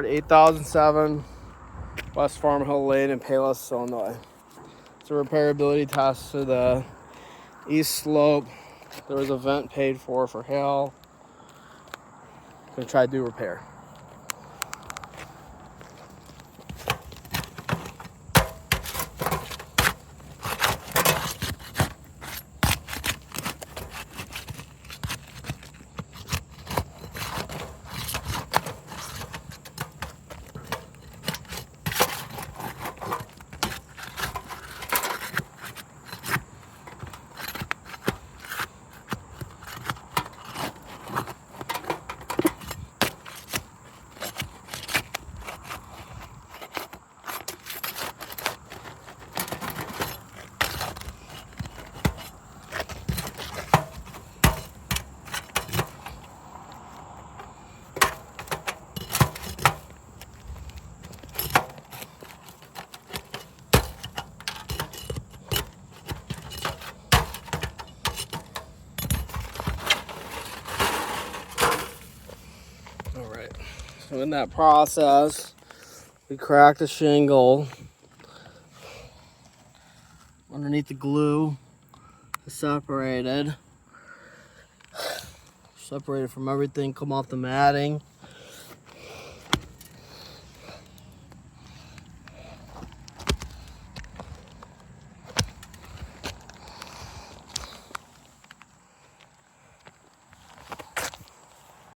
We're at 8007 West Farmhill Lane in Palos, Illinois. It's a repairability test to the east slope. There was a vent paid for hail. Gonna try to do repair. All right, so in that process, we cracked the shingle underneath the glue. It's separated from everything, come off the matting.